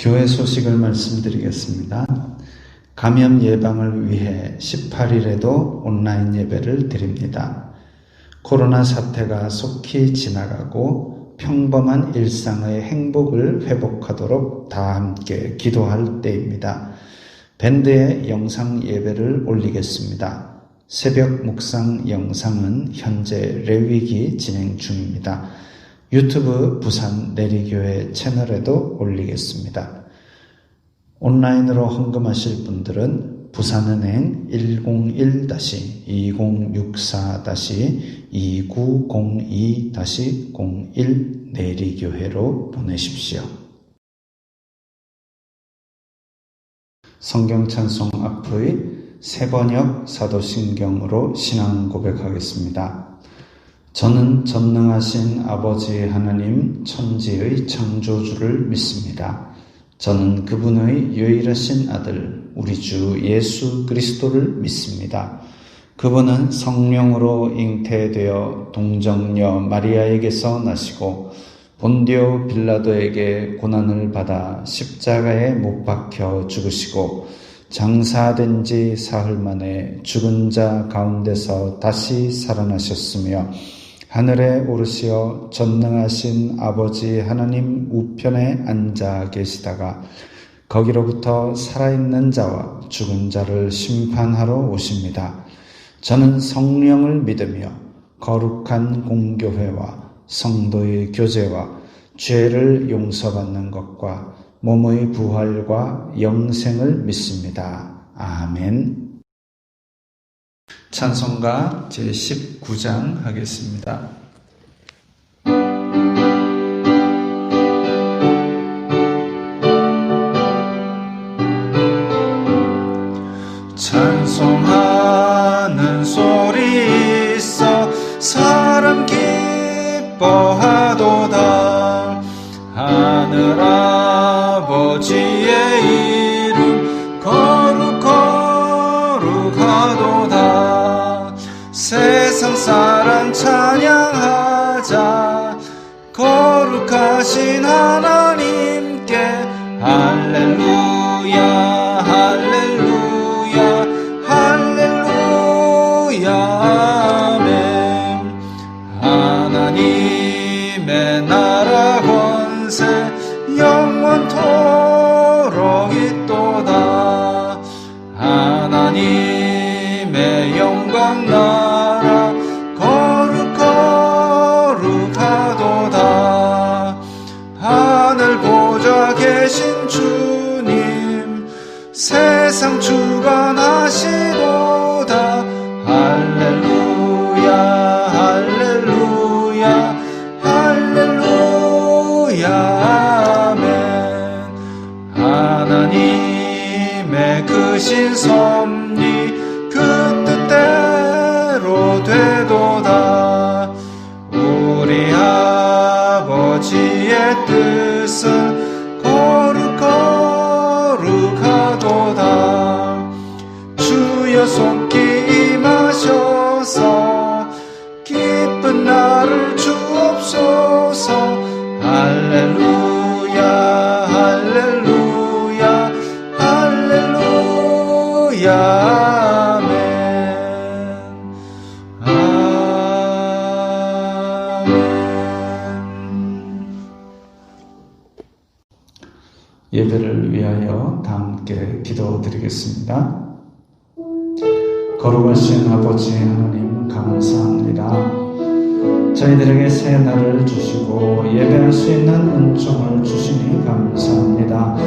교회 소식을 말씀드리겠습니다. 감염 예방을 위해 18일에도 온라인 예배를 드립니다. 코로나 사태가 속히 지나가고 평범한 일상의 행복을 회복하도록 다 함께 기도할 때입니다. 밴드의 영상 예배를 올리겠습니다. 새벽 묵상 영상은 현재 레위기 진행 중입니다. 유튜브 부산 내리교회 채널에도 올리겠습니다. 온라인으로 헌금하실 분들은 부산은행 101-2064-2902-01 내리교회로 보내십시오. 성경 찬송 앞의 세번역 사도신경으로 신앙 고백하겠습니다. 저는 전능하신 아버지 하나님 천지의 창조주를 믿습니다. 저는 그분의 유일하신 아들 우리 주 예수 그리스도를 믿습니다. 그분은 성령으로 잉태되어 동정녀 마리아에게서 나시고 본디오 빌라도에게 고난을 받아 십자가에 못 박혀 죽으시고 장사된 지 사흘 만에 죽은 자 가운데서 다시 살아나셨으며 하늘에 오르시어 전능하신 아버지 하나님 우편에 앉아 계시다가 거기로부터 살아있는 자와 죽은 자를 심판하러 오십니다. 저는 성령을 믿으며 거룩한 공교회와 성도의 교제와 죄를 용서받는 것과 몸의 부활과 영생을 믿습니다. 아멘. 찬송가 제19장 하겠습니다. 찬송하는 소리 있어 사람 기뻐하도다. 하늘 아버지의 이름 거룩하도다. 세상 사람 찬양하자. 거룩하신 하나님께 할렐루야 할렐루야 할렐루야 아멘. 하나님의 나라 권세 영원토록 있도다. 하나님의 영광 나라 거룩하도다. 하늘 보좌 계신 주님 세상 주관하시도다. 할렐루야 할렐루야 할렐루야 아멘. 하나님의 크신 섭리 그 뜻대로 되도다. 우리 아버지의 뜻은 거룩하도다. 주여 손길 임하셔서 기쁜 날을 주옵소서. 할렐루야 할렐루야 할렐루야 아멘. 예배를 위하여 다 함께 기도드리겠습니다. 거룩하신 아버지 하나님 감사합니다. 저희들에게 새 날을 주시고 예배할 수 있는 은총을 주시니 감사합니다.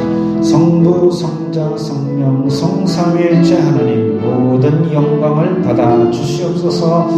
성부, 성자, 성령, 성삼위일체 하나님 모든 영광을 받아 주시옵소서.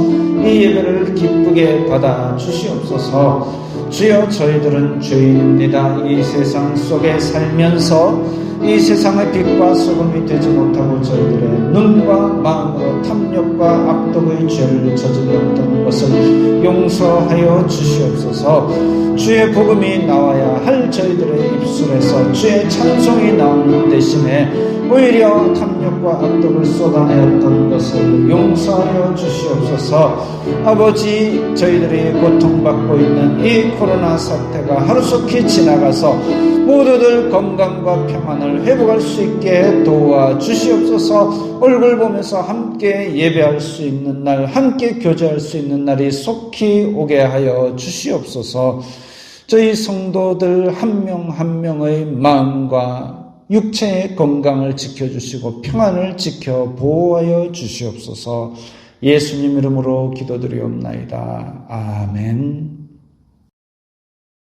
이 예배를 기쁘게 받아 주시옵소서. 주여 저희들은 죄인입니다. 이 세상 속에 살면서 이 세상의 빛과 소금이 되지 못하고 저희들의 눈과 마음으로 탐욕과 악독의 죄를 저질렀던 것을 용서하여 주시옵소서. 주의 복음이 나와야 할 저희들의 입술에서 주의 찬송이 나오는 대신에 오히려 탐욕과 악독을 쏟아내었던 것을 용서하여 주시옵소서. 아버지, 저희들이 고통받고 있는 이 코로나 사태가 하루속히 지나가서 모두들 건강과 평안을 회복할 수 있게 도와주시옵소서. 얼굴 보면서 함께 예배할 수 있는 날, 함께 교제할 수 있는 날이 속히 오게 하여 주시옵소서. 저희 성도들 한 명 한 명의 마음과 육체의 건강을 지켜주시고 평안을 지켜 보호하여 주시옵소서. 예수님 이름으로 기도드리옵나이다. 아멘.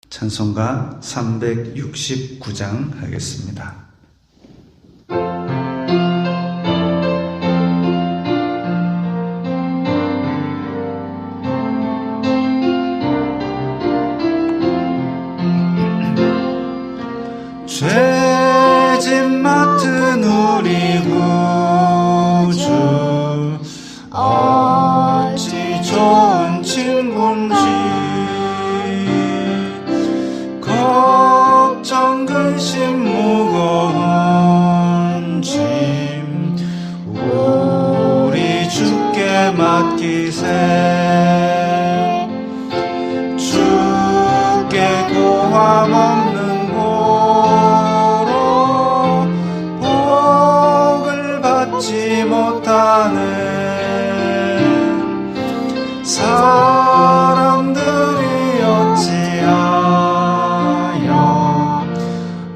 찬송가 369장 하겠습니다. 죄짐 맡은 우리 구주 어찌 좋은 친구인지 걱정 근심 무거운 짐 우리 주께 맡기세. 주께 고함 없는 못하는 사람들이 어찌하여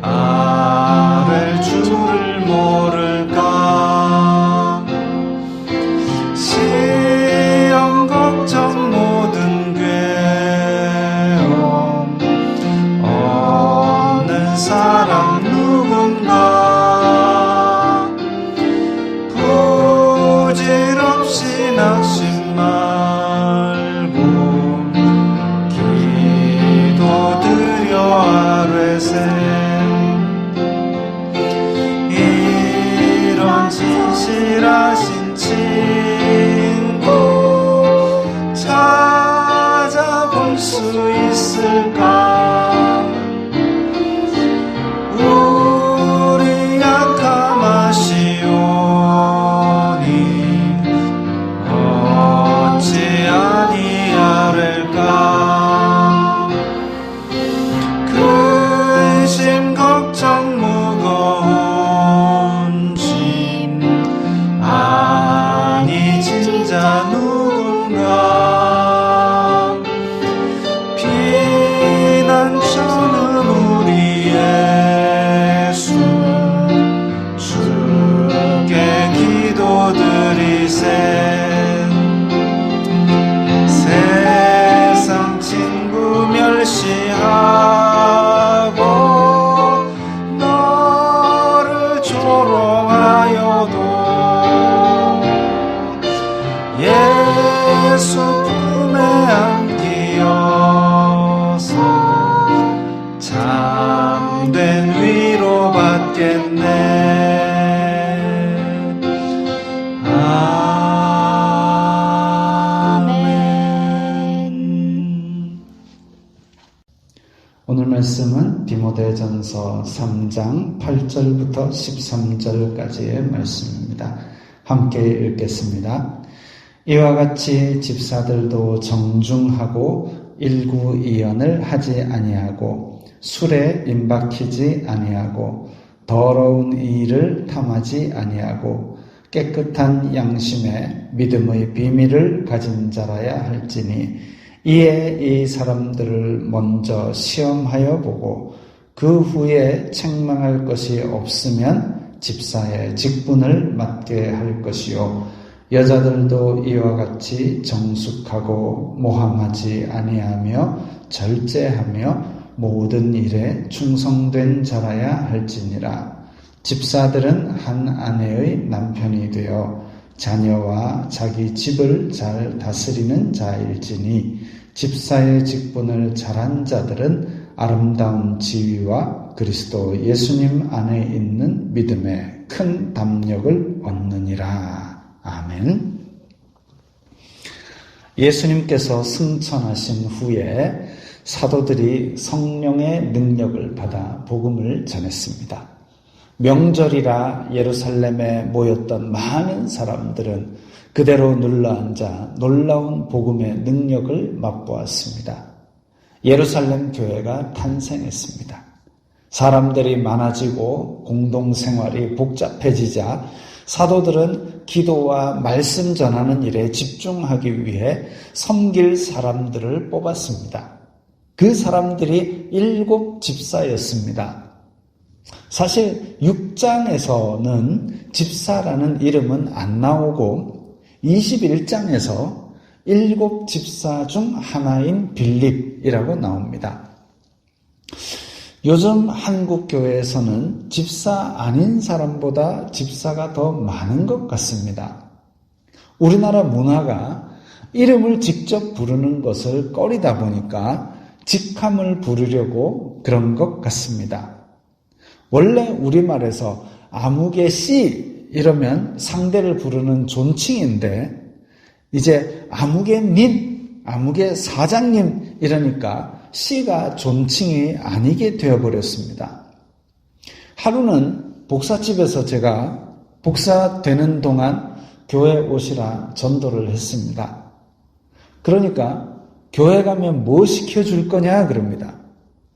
아랠 줄을 모를까. 시험 걱정 모든 괴로움 없는 사람 누군가. 낙심 말고 기도드려 아뢰세. 이런 진실하신 친구 찾아볼 수 있을까. 우리 약함하시오 근심 걱정 무거운 짐 아니 진짜 누군가. 피난처는 우리 예수 주께 기도드리세. 세상 친구 멸시하고 너를 조롱하여도 예수 품에 안기어서 참된 위로 받겠네. 오늘 말씀은 디모데전서 3장 8절부터 13절까지의 말씀입니다. 함께 읽겠습니다. 이와 같이 집사들도 정중하고 일구이연을 하지 아니하고 술에 임박히지 아니하고 더러운 일을 탐하지 아니하고 깨끗한 양심에 믿음의 비밀을 가진 자라야 할지니 이에 이 사람들을 먼저 시험하여 보고 그 후에 책망할 것이 없으면 집사의 직분을 맡게 할 것이요. 여자들도 이와 같이 정숙하고 모함하지 아니하며 절제하며 모든 일에 충성된 자라야 할지니라. 집사들은 한 아내의 남편이 되어 자녀와 자기 집을 잘 다스리는 자일지니 집사의 직분을 잘한 자들은 아름다운 지위와 그리스도 예수님 안에 있는 믿음에 큰 담력을 얻느니라. 아멘. 예수님께서 승천하신 후에 사도들이 성령의 능력을 받아 복음을 전했습니다. 명절이라 예루살렘에 모였던 많은 사람들은 그대로 눌러앉아 놀라운 복음의 능력을 맛보았습니다. 예루살렘 교회가 탄생했습니다. 사람들이 많아지고 공동생활이 복잡해지자 사도들은 기도와 말씀 전하는 일에 집중하기 위해 섬길 사람들을 뽑았습니다. 그 사람들이 7 집사였습니다. 사실 6장에서는 집사라는 이름은 안 나오고 21장에서 7 집사 중 하나인 빌립이라고 나옵니다. 요즘 한국 교회에서는 집사 아닌 사람보다 집사가 더 많은 것 같습니다. 우리나라 문화가 이름을 직접 부르는 것을 꺼리다 보니까 직함을 부르려고 그런 것 같습니다. 원래 우리말에서 아무개 씨 이러면 상대를 부르는 존칭인데 이제 아무개 님, 아무개 사장님 이러니까 씨가 존칭이 아니게 되어버렸습니다. 하루는 복사집에서 제가 복사되는 동안 교회 오시라 전도를 했습니다. 그러니까 교회 가면 뭐 시켜줄 거냐 그럽니다.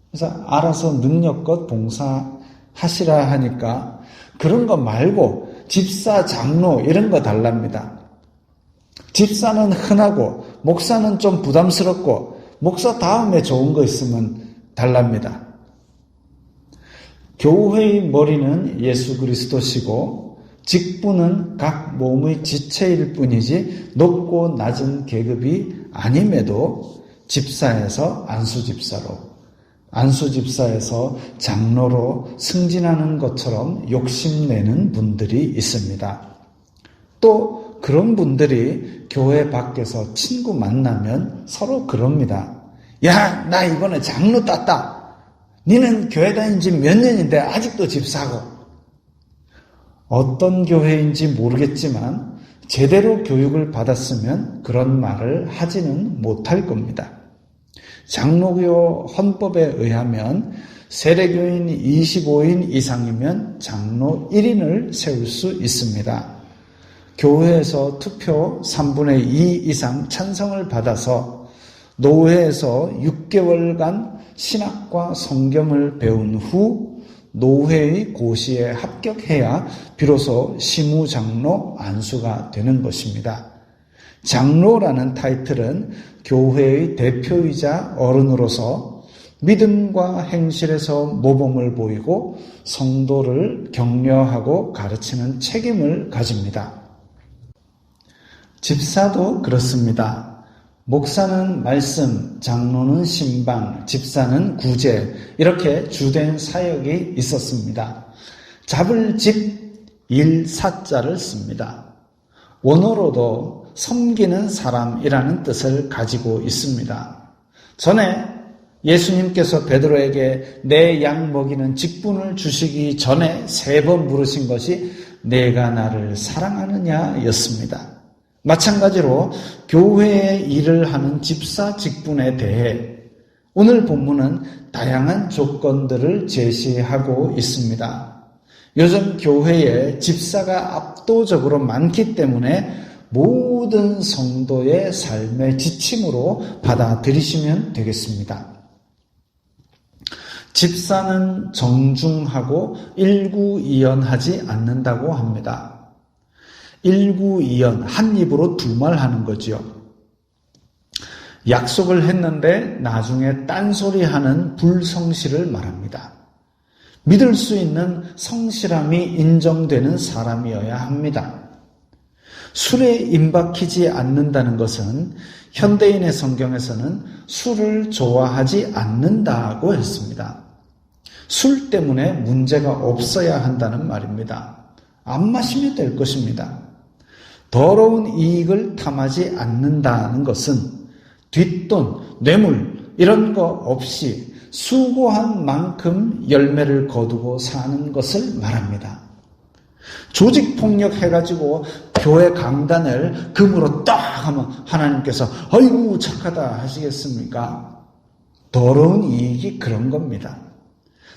그래서 알아서 능력껏 봉사하시라 하니까 그런 거 말고 집사, 장로 이런 거 달랍니다. 집사는 흔하고 목사는 좀 부담스럽고 목사 다음에 좋은 거 있으면 달랍니다. 교회의 머리는 예수 그리스도시고 직분은 각 몸의 지체일 뿐이지 높고 낮은 계급이 아님에도 집사에서 안수집사로, 안수집사에서 장로로 승진하는 것처럼 욕심내는 분들이 있습니다. 또 그런 분들이 교회 밖에서 친구 만나면 서로 그럽니다. 야, 나 이번에 장로 땄다. 니는 교회 다닌 지 몇 년인데 아직도 집사고. 어떤 교회인지 모르겠지만 제대로 교육을 받았으면 그런 말을 하지는 못할 겁니다. 장로교 헌법에 의하면 세례교인 25인 이상이면 장로 1인을 세울 수 있습니다. 교회에서 투표 3분의 2 이상 찬성을 받아서 노회에서 6개월간 신학과 성경을 배운 후 노회의 고시에 합격해야 비로소 시무장로 안수가 되는 것입니다. 장로라는 타이틀은 교회의 대표이자 어른으로서 믿음과 행실에서 모범을 보이고 성도를 격려하고 가르치는 책임을 가집니다. 집사도 그렇습니다. 목사는 말씀, 장로는 신방, 집사는 구제 이렇게 주된 사역이 있었습니다. 잡을 집, 일 사자를 씁니다. 원어로도 섬기는 사람이라는 뜻을 가지고 있습니다. 전에 예수님께서 베드로에게 내 양 먹이는 직분을 주시기 전에 3번 물으신 것이 내가 나를 사랑하느냐 였습니다. 마찬가지로 교회에 일을 하는 집사 직분에 대해 오늘 본문은 다양한 조건들을 제시하고 있습니다. 요즘 교회에 집사가 압도적으로 많기 때문에 모든 성도의 삶의 지침으로 받아들이시면 되겠습니다. 집사는 정중하고 일구이연하지 않는다고 합니다. 일구이연, 한 입으로 두 말 하는 거지요. 약속을 했는데 나중에 딴소리하는 불성실을 말합니다. 믿을 수 있는 성실함이 인정되는 사람이어야 합니다. 술에 임박히지 않는다는 것은 현대인의 성경에서는 술을 좋아하지 않는다고 했습니다. 술 때문에 문제가 없어야 한다는 말입니다. 안 마시면 될 것입니다. 더러운 이익을 탐하지 않는다는 것은 뒷돈, 뇌물 이런 거 없이 수고한 만큼 열매를 거두고 사는 것을 말합니다. 조직폭력 해가지고 교회 강단을 금으로 딱 하면 하나님께서 아이고 착하다 하시겠습니까? 더러운 이익이 그런 겁니다.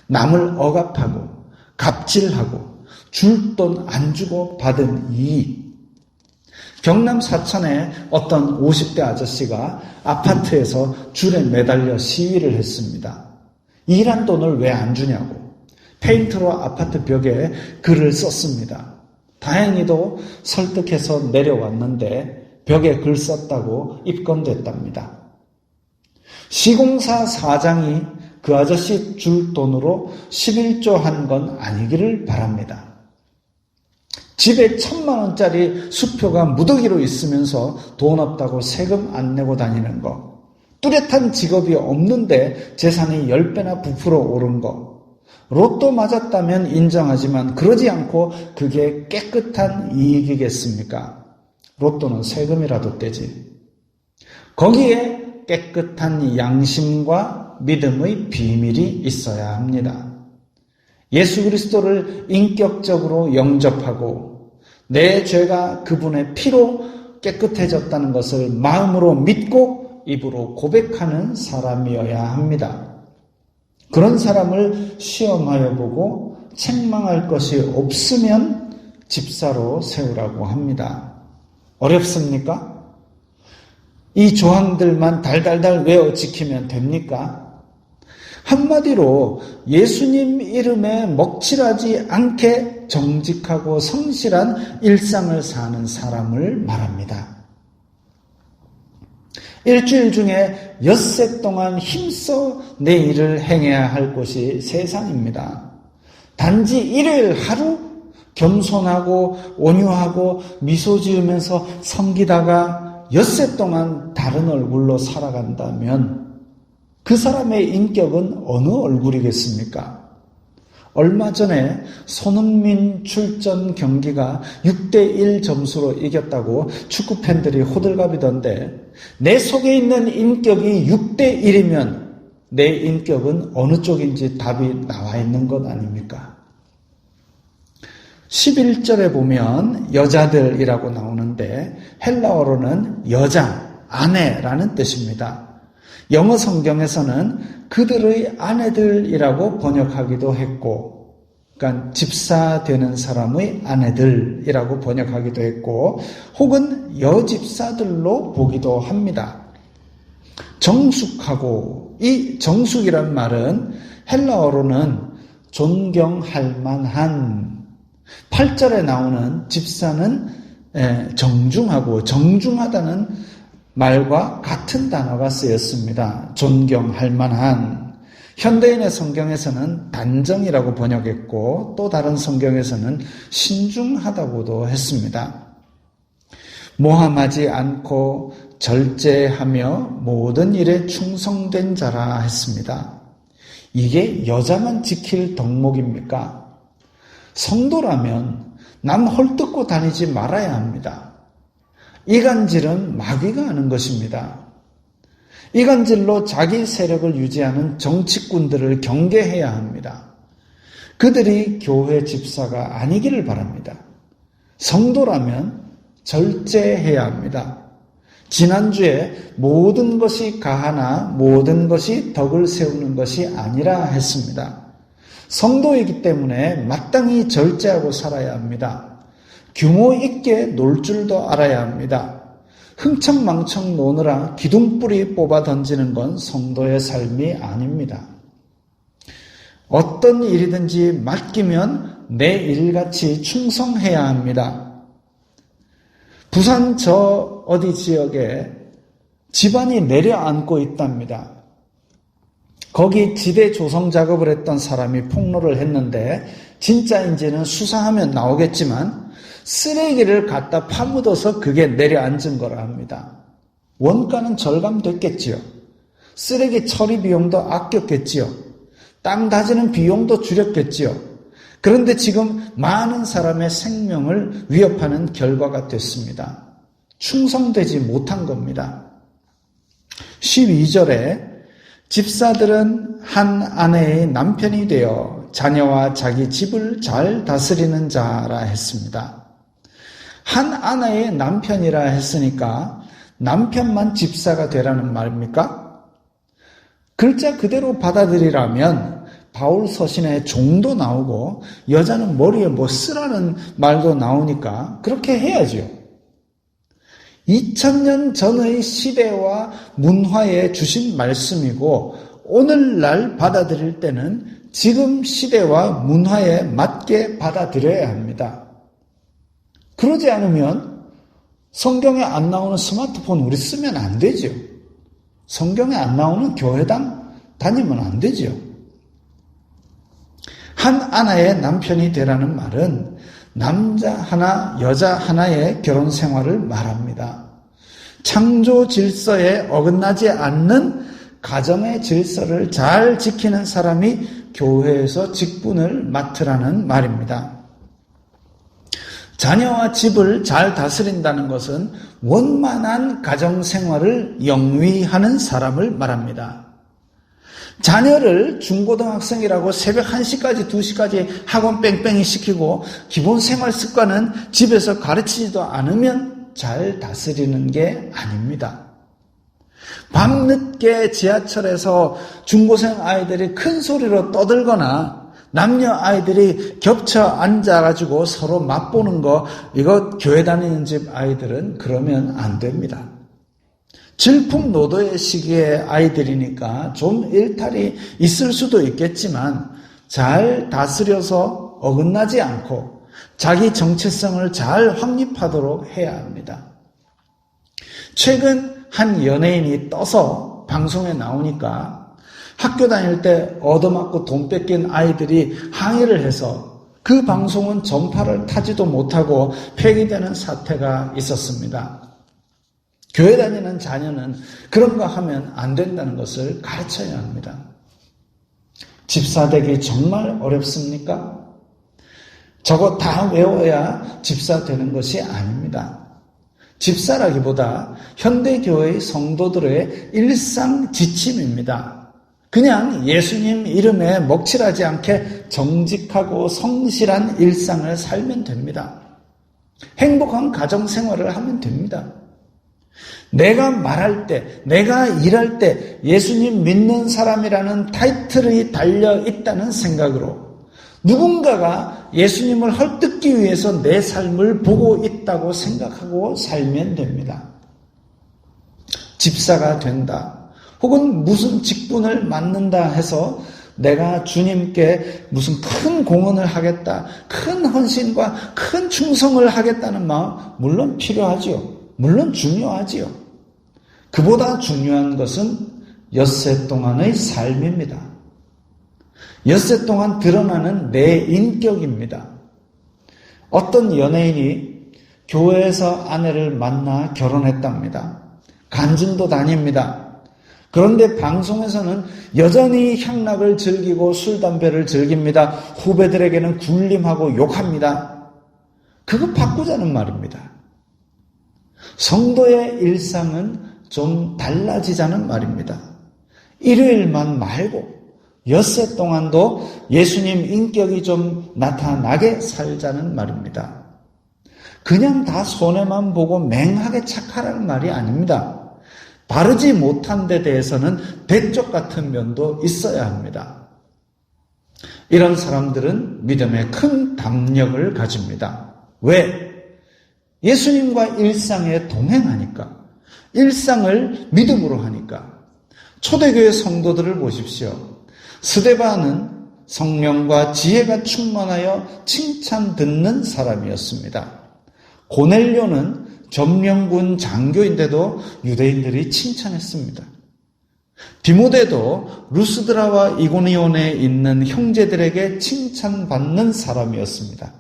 남을 억압하고 갑질하고 줄 돈 안 주고 받은 이익. 경남 사천에 어떤 50대 아저씨가 아파트에서 줄에 매달려 시위를 했습니다. 일한 돈을 왜 안 주냐고 페인트로 아파트 벽에 글을 썼습니다. 다행히도 설득해서 내려왔는데 벽에 글 썼다고 입건됐답니다. 시공사 사장이 그 아저씨 줄 돈으로 11조 한 건 아니기를 바랍니다. 집에 1,000만 원짜리 수표가 무더기로 있으면서 돈 없다고 세금 안 내고 다니는 거, 뚜렷한 직업이 없는데 재산이 10배나 부풀어 오른 거, 로또 맞았다면 인정하지만 그러지 않고 그게 깨끗한 이익이겠습니까? 로또는 세금이라도 떼지. 거기에 깨끗한 양심과 믿음의 비밀이 있어야 합니다. 예수 그리스도를 인격적으로 영접하고 내 죄가 그분의 피로 깨끗해졌다는 것을 마음으로 믿고 입으로 고백하는 사람이어야 합니다. 그런 사람을 시험하여 보고 책망할 것이 없으면 집사로 세우라고 합니다. 어렵습니까? 이 조항들만 달달달 외워 지키면 됩니까? 한마디로 예수님 이름에 먹칠하지 않게 정직하고 성실한 일상을 사는 사람을 말합니다. 일주일 중에 엿새 동안 힘써 내 일을 행해야 할 곳이 세상입니다. 단지 일요일 하루 겸손하고 온유하고 미소 지으면서 섬기다가 엿새 동안 다른 얼굴로 살아간다면 그 사람의 인격은 어느 얼굴이겠습니까? 얼마 전에 손흥민 출전 경기가 6대1 점수로 이겼다고 축구팬들이 호들갑이던데 내 속에 있는 인격이 6대1이면 내 인격은 어느 쪽인지 답이 나와 있는 것 아닙니까? 11절에 보면 여자들이라고 나오는데 헬라어로는 여자, 아내라는 뜻입니다. 영어 성경에서는 그들의 아내들이라고 번역하기도 했고, 그러니까 집사 되는 사람의 아내들이라고 번역하기도 했고, 혹은 여집사들로 보기도 합니다. 정숙하고, 이 정숙이란 말은 헬라어로는 존경할 만한, 8절에 나오는 집사는 정중하고 정중하다는 말과 같은 단어가 쓰였습니다. 존경할 만한. 현대인의 성경에서는 단정이라고 번역했고 또 다른 성경에서는 신중하다고도 했습니다. 모함하지 않고 절제하며 모든 일에 충성된 자라 했습니다. 이게 여자만 지킬 덕목입니까? 성도라면 남 헐뜯고 다니지 말아야 합니다. 이간질은 마귀가 하는 것입니다. 이간질로 자기 세력을 유지하는 정치꾼들을 경계해야 합니다. 그들이 교회 집사가 아니기를 바랍니다. 성도라면 절제해야 합니다. 지난주에 모든 것이 가하나 모든 것이 덕을 세우는 것이 아니라 했습니다. 성도이기 때문에 마땅히 절제하고 살아야 합니다. 규모 있게 놀 줄도 알아야 합니다. 흥청망청 노느라 기둥뿌리 뽑아 던지는 건 성도의 삶이 아닙니다. 어떤 일이든지 맡기면 내 일같이 충성해야 합니다. 부산 저 어디 지역에 집안이 내려앉고 있답니다. 거기 지대 조성 작업을 했던 사람이 폭로를 했는데 진짜인지는 수사하면 나오겠지만 쓰레기를 갖다 파묻어서 그게 내려앉은 거라 합니다. 원가는 절감됐겠지요. 쓰레기 처리 비용도 아꼈겠지요. 땅 다지는 비용도 줄였겠지요. 그런데 지금 많은 사람의 생명을 위협하는 결과가 됐습니다. 충성되지 못한 겁니다. 12절에 집사들은 한 아내의 남편이 되어 자녀와 자기 집을 잘 다스리는 자라 했습니다. 한 아내의 남편이라 했으니까 남편만 집사가 되라는 말입니까? 글자 그대로 받아들이라면 바울 서신에 종도 나오고 여자는 머리에 뭐 쓰라는 말도 나오니까 그렇게 해야죠. 2000년 전의 시대와 문화에 주신 말씀이고 오늘날 받아들일 때는 지금 시대와 문화에 맞게 받아들여야 합니다. 그러지 않으면 성경에 안 나오는 스마트폰 우리 쓰면 안 되죠. 성경에 안 나오는 교회당 다니면 안 되죠. 한 아내의 남편이 되라는 말은 남자 하나, 여자 하나의 결혼 생활을 말합니다. 창조 질서에 어긋나지 않는 가정의 질서를 잘 지키는 사람이 교회에서 직분을 맡으라는 말입니다. 자녀와 집을 잘 다스린다는 것은 원만한 가정 생활을 영위하는 사람을 말합니다. 자녀를 중고등학생이라고 새벽 1시까지 2시까지 학원 뺑뺑이 시키고 기본 생활 습관은 집에서 가르치지도 않으면 잘 다스리는 게 아닙니다. 밤늦게 지하철에서 중고생 아이들이 큰 소리로 떠들거나 남녀 아이들이 겹쳐 앉아가지고 서로 맛보는 거, 이거 교회 다니는 집 아이들은 그러면 안 됩니다. 질풍노도의 시기의 아이들이니까 좀 일탈이 있을 수도 있겠지만 잘 다스려서 어긋나지 않고 자기 정체성을 잘 확립하도록 해야 합니다. 최근 한 연예인이 떠서 방송에 나오니까 학교 다닐 때 얻어맞고 돈 뺏긴 아이들이 항의를 해서 그 방송은 전파를 타지도 못하고 폐기되는 사태가 있었습니다. 교회 다니는 자녀는 그런 거 하면 안 된다는 것을 가르쳐야 합니다. 집사 되기 정말 어렵습니까? 저거 다 외워야 집사 되는 것이 아닙니다. 집사라기보다 현대교회의 성도들의 일상 지침입니다. 그냥 예수님 이름에 먹칠하지 않게 정직하고 성실한 일상을 살면 됩니다. 행복한 가정생활을 하면 됩니다. 내가 말할 때, 내가 일할 때 예수님 믿는 사람이라는 타이틀이 달려있다는 생각으로 누군가가 예수님을 헐뜯기 위해서 내 삶을 보고 있다고 생각하고 살면 됩니다. 집사가 된다, 혹은 무슨 직분을 맡는다 해서 내가 주님께 무슨 큰 공헌을 하겠다, 큰 헌신과 큰 충성을 하겠다는 마음 물론 필요하지요. 물론 중요하지요. 그보다 중요한 것은 엿새 동안의 삶입니다. 엿새 동안 드러나는 내 인격입니다. 어떤 연예인이 교회에서 아내를 만나 결혼했답니다. 간증도 다닙니다. 그런데 방송에서는 여전히 향락을 즐기고 술, 담배를 즐깁니다. 후배들에게는 굴림하고 욕합니다. 그거 바꾸자는 말입니다. 성도의 일상은 좀 달라지자는 말입니다. 일요일만 말고 엿새 동안도 예수님 인격이 좀 나타나게 살자는 말입니다. 그냥 다 손해만 보고 맹하게 착하라는 말이 아닙니다. 바르지 못한 데 대해서는 대쪽 같은 면도 있어야 합니다. 이런 사람들은 믿음에 큰 담력을 가집니다. 왜? 예수님과 일상에 동행하니까, 일상을 믿음으로 하니까. 초대교회 성도들을 보십시오. 스데반은 성령과 지혜가 충만하여 칭찬 듣는 사람이었습니다. 고넬료는 점령군 장교인데도 유대인들이 칭찬했습니다. 디모데도 루스드라와 이고니온에 있는 형제들에게 칭찬받는 사람이었습니다.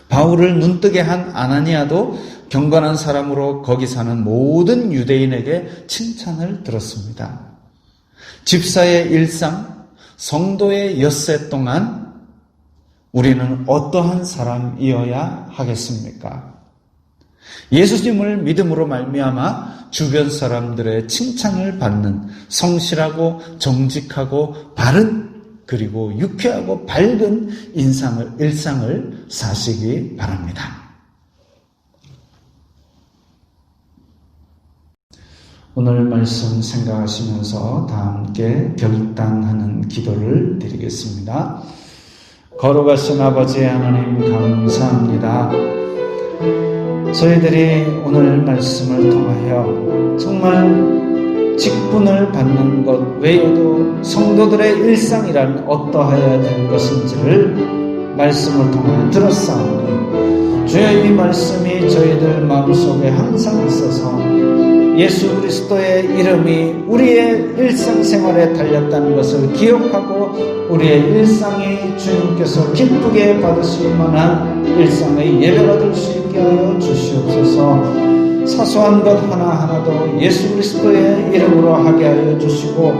바울을 눈뜨게 한 아나니아도 경건한 사람으로 거기 사는 모든 유대인에게 칭찬을 들었습니다. 집사의 일상, 성도의 엿새 동안 우리는 어떠한 사람이어야 하겠습니까? 예수님을 믿음으로 말미암아 주변 사람들의 칭찬을 받는 성실하고 정직하고 바른, 그리고 유쾌하고 밝은 일상을 사시기 바랍니다. 오늘 말씀 생각하시면서 다 함께 결단하는 기도를 드리겠습니다. 거룩하신 아버지 하나님 감사합니다. 저희들이 오늘 말씀을 통하여 정말 직분을 받는 것 외에도 성도들의 일상이란 어떠해야 될 것인지를 말씀을 통하여 들었사오니 주여 이 말씀이 저희들 마음속에 항상 있어서 예수 그리스도의 이름이 우리의 일상생활에 달렸다는 것을 기억하고 우리의 일상이 주님께서 기쁘게 받으실 만한 일상의 예배가 될 수 있게 하여 주시옵소서. 사소한 것 하나하나도 예수 그리스도의 이름으로 하게 하여 주시고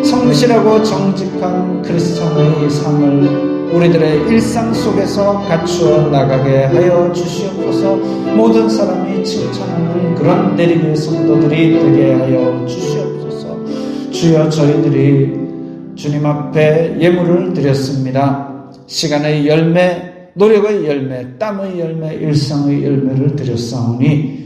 성실하고 정직한 크리스찬의 삶을 우리들의 일상 속에서 갖추어 나가게 하여 주시옵소서. 모든 사람이 칭찬하는 그런 내리의 성도들이 되게 하여 주시옵소서. 주여 저희들이 주님 앞에 예물을 드렸습니다. 시간의 열매, 노력의 열매, 땀의 열매, 일상의 열매를 드렸사오니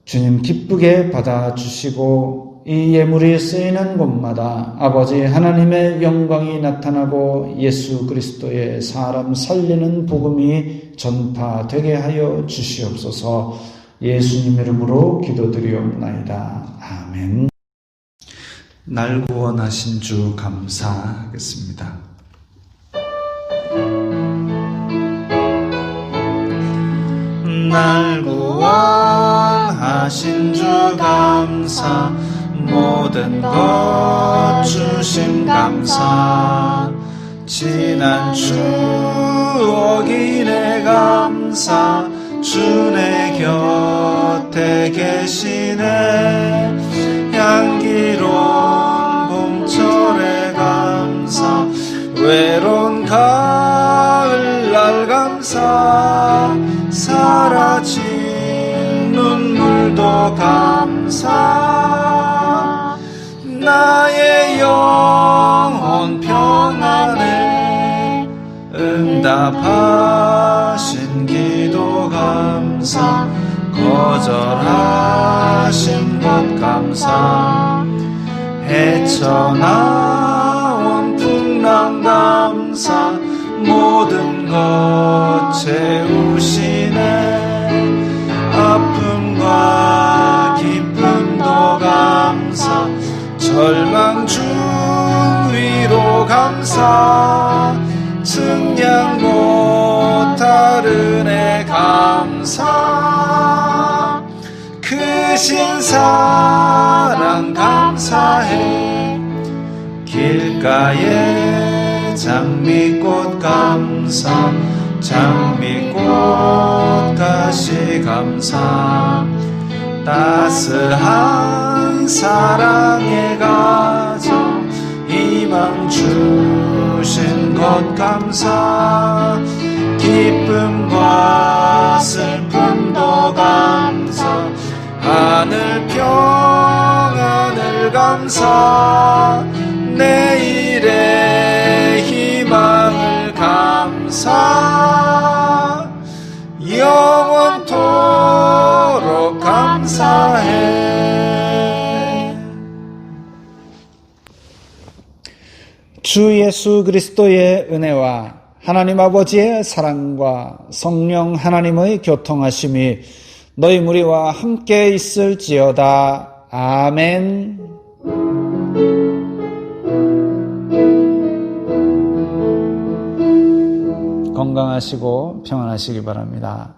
주님 기쁘게 받아주시고 이 예물이 쓰이는 곳마다 아버지 하나님의 영광이 나타나고 예수 그리스도의 사람 살리는 복음이 전파되게 하여 주시옵소서. 예수님 이름으로 기도드리옵나이다. 아멘. 날 구원하신 주 감사하겠습니다. 날 구원하신 주 감사, 모든 것 주심 감사, 지난 추억이 내 감사, 주 내 곁에 계시네. 향기로운 봄철의 감사, 외로운 가을날 감사, 사라진 눈물도 감사, 나의 영혼 평안에 응답하신 기도 감사, 거절하신 것 감사, 헤쳐나온 풍랑 감사, 모든 것 채우시네. 아픔과 기쁨도 감사, 절망 중 위로 감사, 증량 못할 은혜 감사, 크신 사랑 감사해. 길가에 장미꽃 감사, 장미꽃 가시 감사, 따스한 사랑의 가정 희망 주신 것 감사, 기쁨과 슬픔도 감사, 하늘 평안을 감사, 내일의 희망을 감사, 영원토록 감사해. 주 예수 그리스도의 은혜와 하나님 아버지의 사랑과 성령 하나님의 교통하심이 너희 무리와 함께 있을지어다. 아멘. 건강하시고 평안하시기 바랍니다.